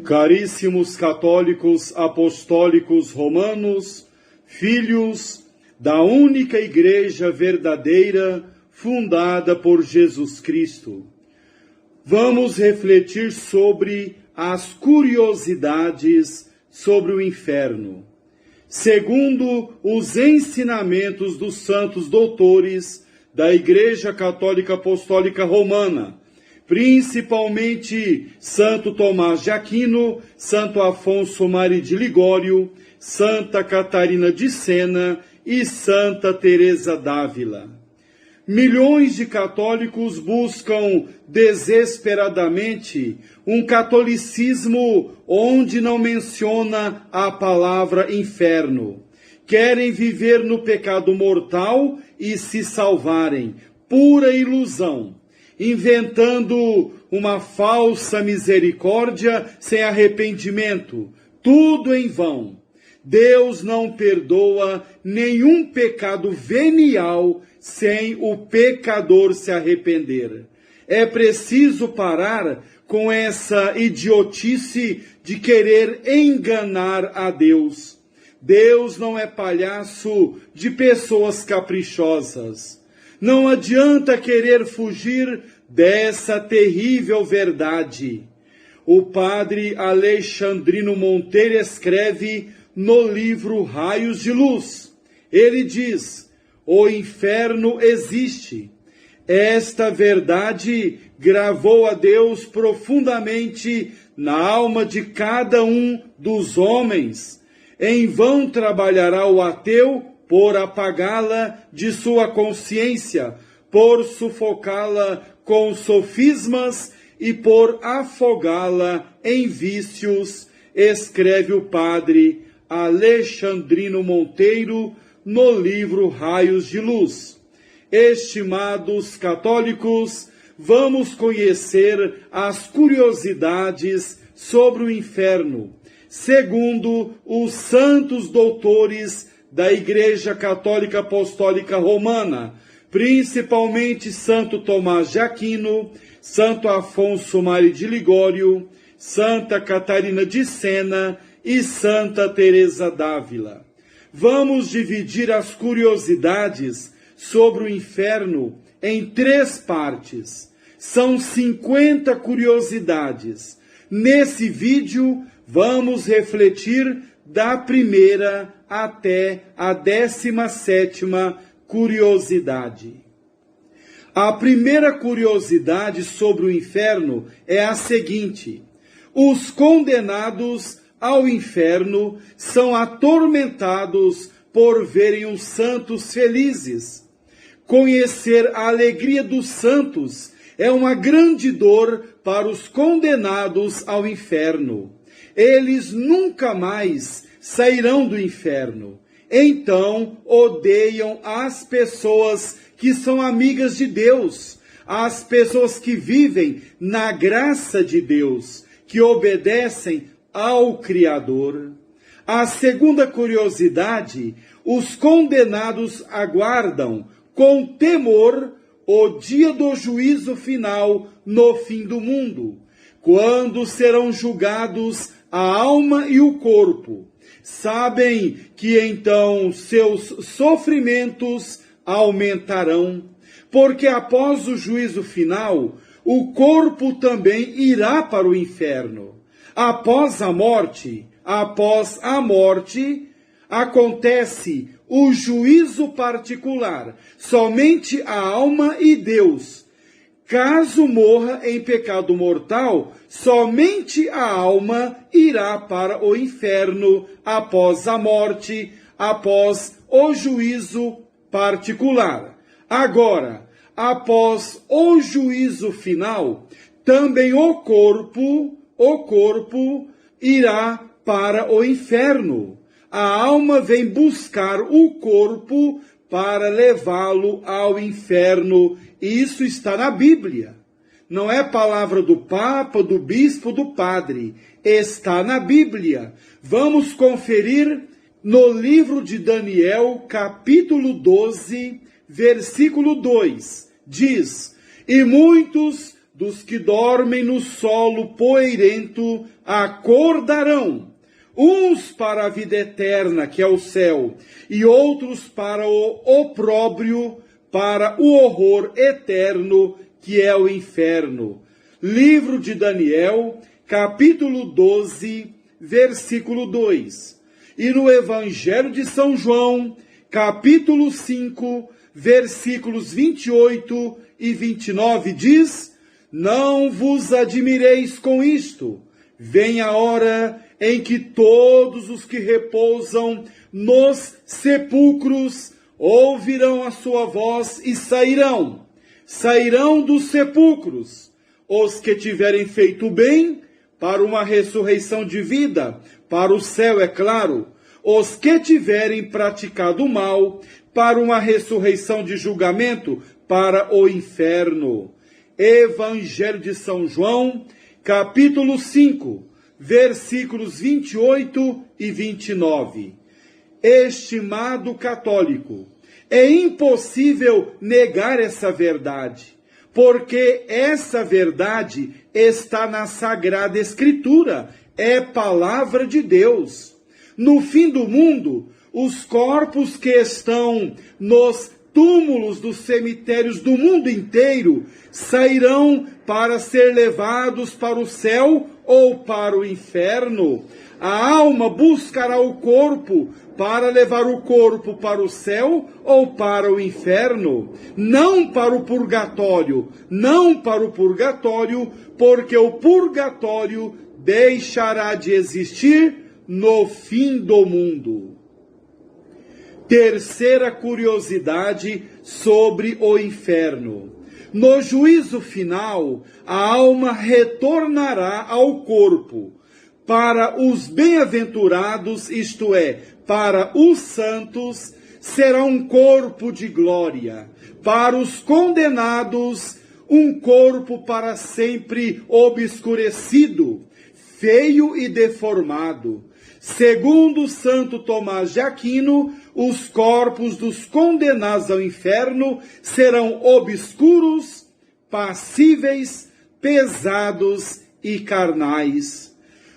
Caríssimos católicos apostólicos romanos, filhos da única Igreja verdadeira fundada por Jesus Cristo, vamos refletir sobre as curiosidades sobre o inferno, segundo os ensinamentos dos santos doutores da Igreja Católica Apostólica Romana, principalmente Santo Tomás de Aquino, Santo Afonso Maria de Ligório, Santa Catarina de Sena e Santa Teresa d'Ávila. Milhões de católicos buscam desesperadamente um catolicismo onde não menciona a palavra inferno. Querem viver no pecado mortal e se salvarem. Pura ilusão. Inventando uma falsa misericórdia sem arrependimento. Tudo em vão. Deus não perdoa nenhum pecado venial sem o pecador se arrepender. É preciso parar com essa idiotice de querer enganar a Deus. Deus não é palhaço de pessoas caprichosas. Não adianta querer fugir dessa terrível verdade. O padre Alexandrino Monteiro escreve no livro Raios de Luz. Ele diz: o inferno existe. Esta verdade gravou a Deus profundamente na alma de cada um dos homens. Em vão trabalhará o ateu por apagá-la de sua consciência, por sufocá-la com sofismas e por afogá-la em vícios, escreve o padre Alexandrino Monteiro no livro Raios de Luz. Estimados católicos, vamos conhecer as curiosidades sobre o inferno, segundo os santos doutores da Igreja Católica Apostólica Romana, principalmente Santo Tomás de Aquino, Santo Afonso Maria de Ligório, Santa Catarina de Sena e Santa Teresa d'Ávila. Vamos dividir as curiosidades sobre o inferno em 3 partes. São 50 curiosidades. Nesse vídeo, vamos refletir da primeira até a 17ª curiosidade. A primeira curiosidade sobre o inferno é a seguinte: os condenados ao inferno são atormentados por verem os santos felizes. Conhecer a alegria dos santos é uma grande dor para os condenados ao inferno. Eles nunca mais sairão do inferno. Então odeiam as pessoas que são amigas de Deus, as pessoas que vivem na graça de Deus, que obedecem ao Criador. A segunda curiosidade: os condenados aguardam com temor o dia do juízo final no fim do mundo, quando serão julgados a alma e o corpo. Sabem que então seus sofrimentos aumentarão, porque após o juízo final, o corpo também irá para o inferno. Após a morte, acontece o juízo particular, somente a alma e Deus. Caso morra em pecado mortal, somente a alma irá para o inferno após a morte, após o juízo particular. Agora, após o juízo final, também o corpo irá para o inferno. A alma vem buscar o corpo para levá-lo ao inferno. Isso está na Bíblia. Não é palavra do Papa, do Bispo, do Padre. Está na Bíblia. Vamos conferir no livro de Daniel, capítulo 12, versículo 2. Diz: e muitos dos que dormem no solo poeirento acordarão, uns para a vida eterna, que é o céu, e outros para o opróbrio, para o horror eterno, que é o inferno. Livro de Daniel, capítulo 12, versículo 2. E no Evangelho de São João, capítulo 5, versículos 28 e 29, diz: não vos admireis com isto, vem a hora em que todos os que repousam nos sepulcros ouvirão a sua voz e sairão dos sepulcros, os que tiverem feito bem, para uma ressurreição de vida, para o céu, é claro, os que tiverem praticado o mal, para uma ressurreição de julgamento, para o inferno. Evangelho de São João, capítulo 5, versículos 28 e 29. Estimado católico, é impossível negar essa verdade, porque essa verdade está na Sagrada Escritura, é palavra de Deus. No fim do mundo, os corpos que estão nos túmulos dos cemitérios do mundo inteiro sairão para ser levados para o céu ou para o inferno. A alma buscará o corpo para levar o corpo para o céu ou para o inferno, não para o purgatório, porque o purgatório deixará de existir no fim do mundo. Terceira curiosidade sobre o inferno. No juízo final, a alma retornará ao corpo. Para os bem-aventurados, isto é, para os santos, será um corpo de glória. Para os condenados, um corpo para sempre obscurecido, feio e deformado. Segundo Santo Tomás de Aquino, os corpos dos condenados ao inferno serão obscuros, passíveis, pesados e carnais.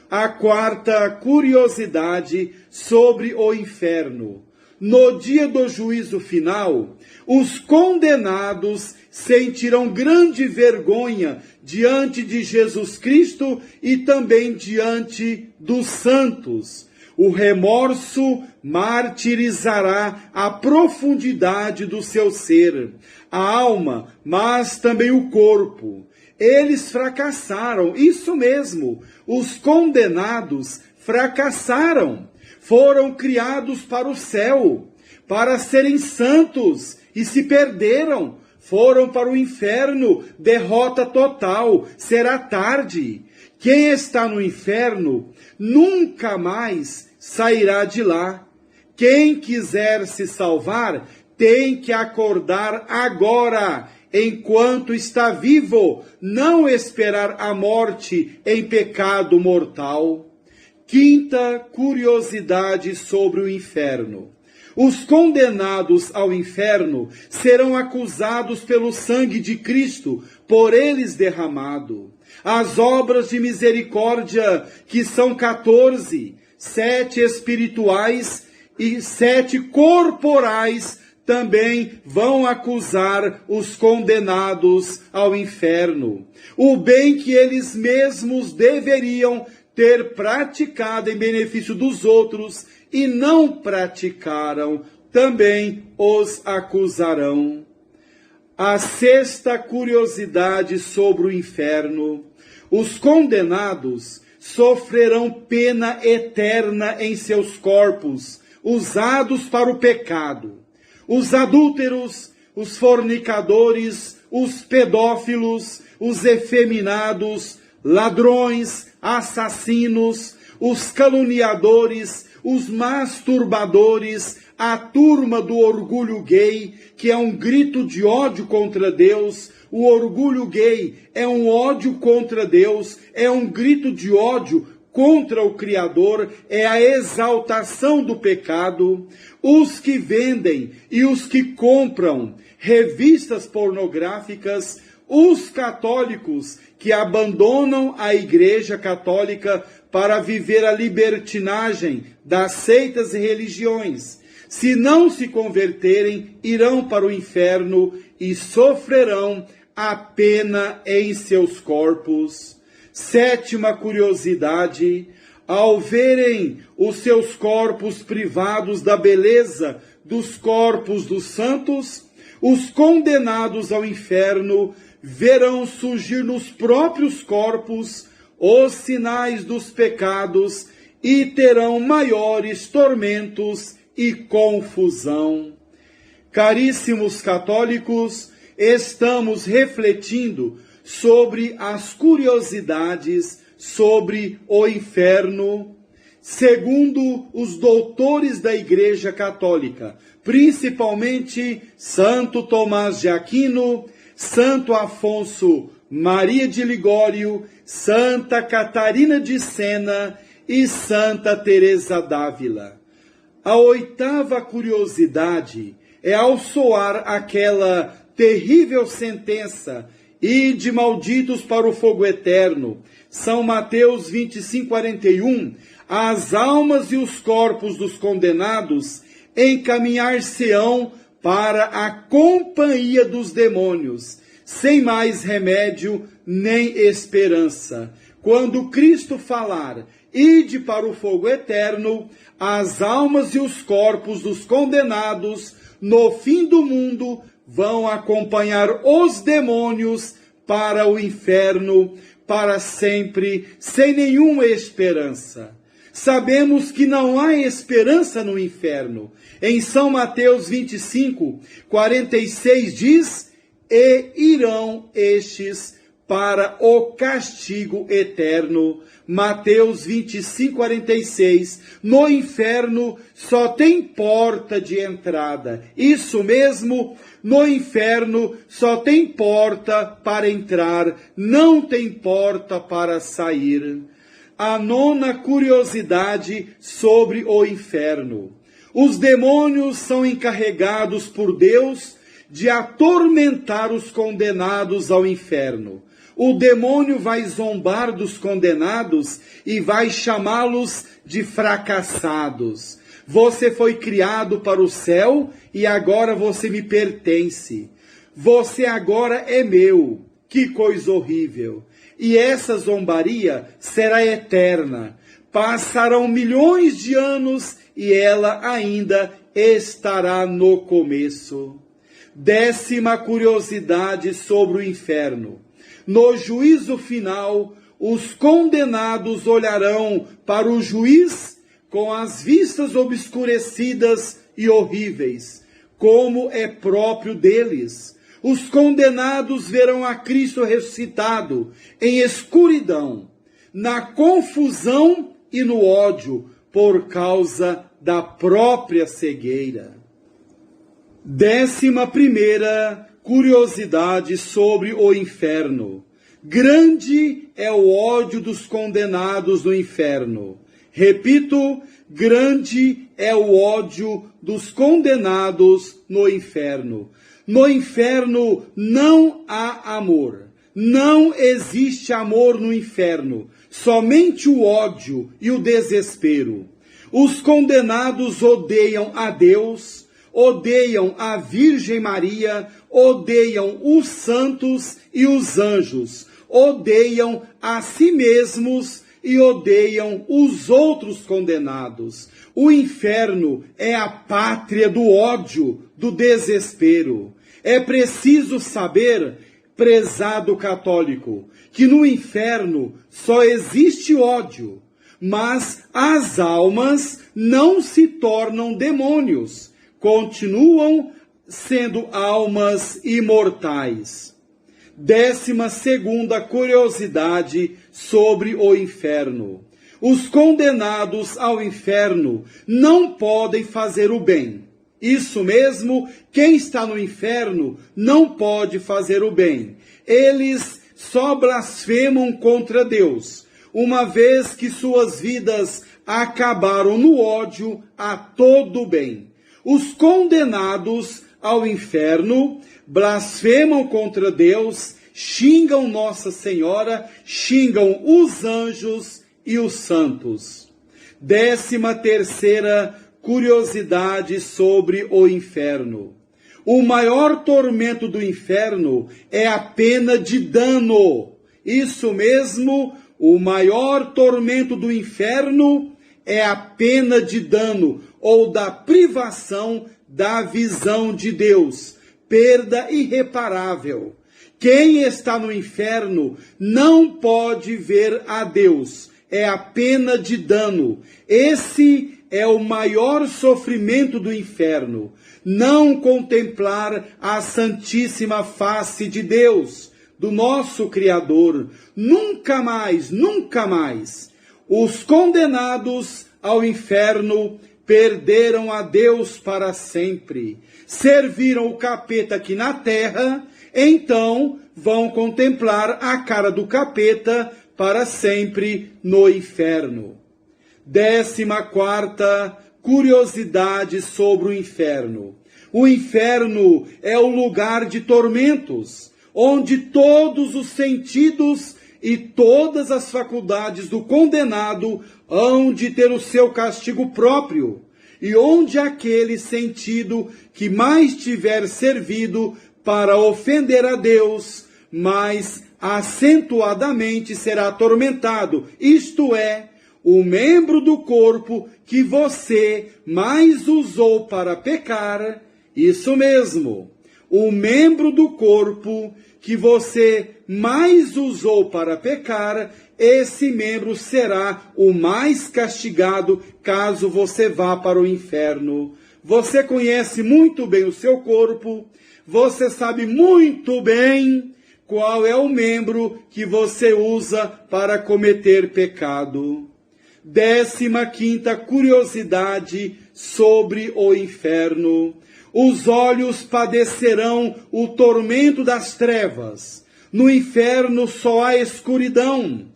A quarta curiosidade sobre o inferno. No dia do juízo final, os condenados sentirão grande vergonha diante de Jesus Cristo e também diante dos santos. O remorso martirizará a profundidade do seu ser, a alma, mas também o corpo. Eles fracassaram, isso mesmo, os condenados fracassaram. Foram criados para o céu, para serem santos, e se perderam. Foram para o inferno, derrota total, será tarde. Quem está no inferno nunca mais sairá de lá. Quem quiser se salvar tem que acordar agora, enquanto está vivo, não esperar a morte em pecado mortal. Quinta curiosidade sobre o inferno. Os condenados ao inferno serão acusados pelo sangue de Cristo, por eles derramado. As obras de misericórdia, que são 14, 7 espirituais e 7 corporais, também vão acusar os condenados ao inferno. O bem que eles mesmos deveriam ter praticado em benefício dos outros e não praticaram, também os acusarão. A sexta curiosidade sobre o inferno. Os condenados sofrerão pena eterna em seus corpos, usados para o pecado. Os adúlteros, os fornicadores, os pedófilos, os efeminados, ladrões, assassinos, os caluniadores, os masturbadores, a turma do orgulho gay, que é um grito de ódio contra Deus. O orgulho gay é um ódio contra Deus, é um grito de ódio contra o Criador, é a exaltação do pecado. Os que vendem e os que compram revistas pornográficas, os católicos que abandonam a Igreja Católica para viver a libertinagem das seitas e religiões. Se não se converterem, irão para o inferno e sofrerão a pena em seus corpos. Sétima curiosidade: ao verem os seus corpos privados da beleza dos corpos dos santos, os condenados ao inferno verão surgir nos próprios corpos os sinais dos pecados e terão maiores tormentos e confusão. Caríssimos católicos, estamos refletindo sobre as curiosidades sobre o inferno, segundo os doutores da Igreja Católica, principalmente Santo Tomás de Aquino, Santo Afonso Maria de Ligório, Santa Catarina de Sena e Santa Teresa d'Ávila. A oitava curiosidade é ao soar aquela terrível sentença: ide malditos para o fogo eterno. São Mateus 25:41, as almas e os corpos dos condenados encaminhar-se-ão para a companhia dos demônios, sem mais remédio nem esperança. Quando Cristo falar, ide para o fogo eterno, as almas e os corpos dos condenados, no fim do mundo, vão acompanhar os demônios para o inferno, para sempre, sem nenhuma esperança. Sabemos que não há esperança no inferno. Em São Mateus 25:46 diz: e irão estes para o castigo eterno. Mateus 25:46. No inferno só tem porta de entrada. Isso mesmo, no inferno só tem porta para entrar, não tem porta para sair. A nona curiosidade sobre o inferno: os demônios são encarregados por Deus de atormentar os condenados ao inferno. O demônio vai zombar dos condenados e vai chamá-los de fracassados. Você foi criado para o céu e agora você me pertence. Você agora é meu. Que coisa horrível! E essa zombaria será eterna. Passarão milhões de anos e ela ainda estará no começo. Décima curiosidade sobre o inferno: no juízo final, os condenados olharão para o juiz com as vistas obscurecidas e horríveis, como é próprio deles. Os condenados verão a Cristo ressuscitado em escuridão, na confusão e no ódio, por causa da própria cegueira. 11ª curiosidade sobre o inferno: grande é o ódio dos condenados no inferno. Repito, grande é o ódio dos condenados no inferno. No inferno não há amor. Não existe amor no inferno. Somente o ódio e o desespero. Os condenados odeiam a Deus, odeiam a Virgem Maria, odeiam os santos e os anjos, odeiam a si mesmos e odeiam os outros condenados. O inferno é a pátria do ódio, do desespero. É preciso saber, prezado católico, que no inferno só existe ódio, mas as almas não se tornam demônios, continuam sendo almas imortais. 12ª curiosidade sobre o inferno: os condenados ao inferno não podem fazer o bem. Isso mesmo, quem está no inferno não pode fazer o bem. Eles só blasfemam contra Deus, uma vez que suas vidas acabaram no ódio a todo o bem. Os condenados ao inferno blasfemam contra Deus xingam Nossa Senhora, xingam os anjos e os santos. 13ª curiosidade sobre o inferno. O maior tormento do inferno é a pena de dano. Isso mesmo, o maior tormento do inferno é a pena de dano, ou da privação da visão de Deus, perda irreparável. Quem está no inferno não pode ver a Deus, é a pena de dano. Esse é o maior sofrimento do inferno, não contemplar a santíssima face de Deus, do nosso Criador. Nunca mais, nunca mais. Os condenados ao inferno perderam a Deus para sempre. Serviram o capeta aqui na terra, então vão contemplar a cara do capeta para sempre no inferno. 14ª curiosidade sobre o inferno. O inferno é o lugar de tormentos, onde todos os sentidos e todas as faculdades do condenado hão de ter o seu castigo próprio, e onde aquele sentido que mais tiver servido para ofender a Deus, mais acentuadamente será atormentado, isto é, o membro do corpo que você mais usou para pecar, isso mesmo, o membro do corpo que você mais usou para pecar, esse membro será o mais castigado caso você vá para o inferno. Você conhece muito bem o seu corpo, você sabe muito bem qual é o membro que você usa para cometer pecado. 15ª curiosidade sobre o inferno. Os olhos padecerão o tormento das trevas. No inferno só há escuridão.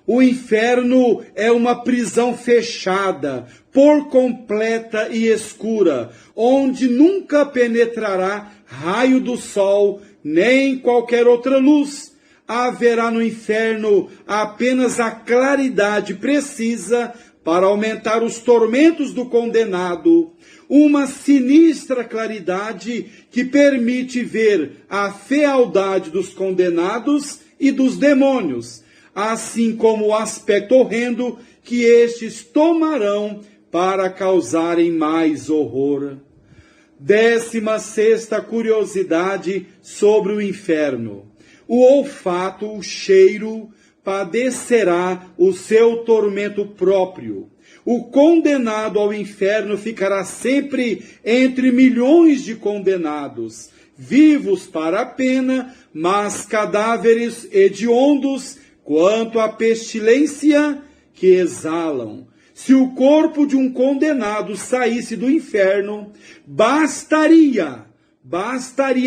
O inferno é uma prisão fechada, por completa e escura, onde nunca penetrará raio do sol, nem qualquer outra luz. Haverá no inferno apenas a claridade precisa para aumentar os tormentos do condenado. Uma sinistra claridade que permite ver a fealdade dos condenados e dos demônios, assim como o aspecto horrendo que estes tomarão para causarem mais horror. 16ª curiosidade sobre o inferno. O olfato, o cheiro, padecerá o seu tormento próprio. O condenado ao inferno ficará sempre entre milhões de condenados, vivos para a pena, mas cadáveres hediondos quanto à pestilência que exalam. Se o corpo de um condenado saísse do inferno, bastaria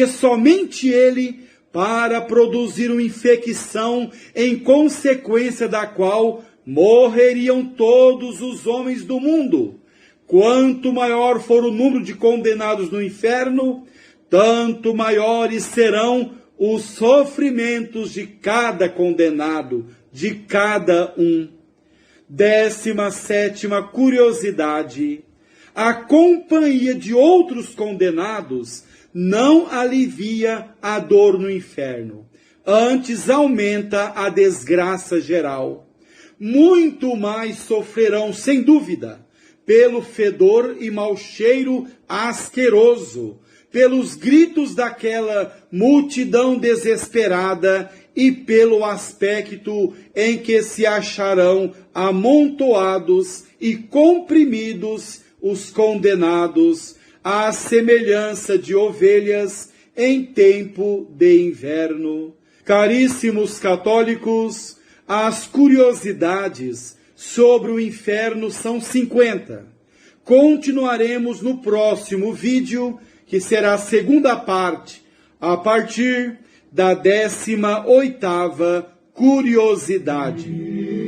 somente ele para produzir uma infecção em consequência da qual morreriam todos os homens do mundo. Quanto maior for o número de condenados no inferno, tanto maiores serão os sofrimentos de cada condenado, de cada um. 17ª curiosidade. A companhia de outros condenados não alivia a dor no inferno, antes aumenta a desgraça geral. Muito mais sofrerão, sem dúvida, pelo fedor e mau cheiro asqueroso, pelos gritos daquela multidão desesperada e pelo aspecto em que se acharão amontoados e comprimidos os condenados, à semelhança de ovelhas em tempo de inverno. Caríssimos católicos, as curiosidades sobre o inferno são 50. Continuaremos no próximo vídeo, que será a segunda parte, a partir da 18ª curiosidade.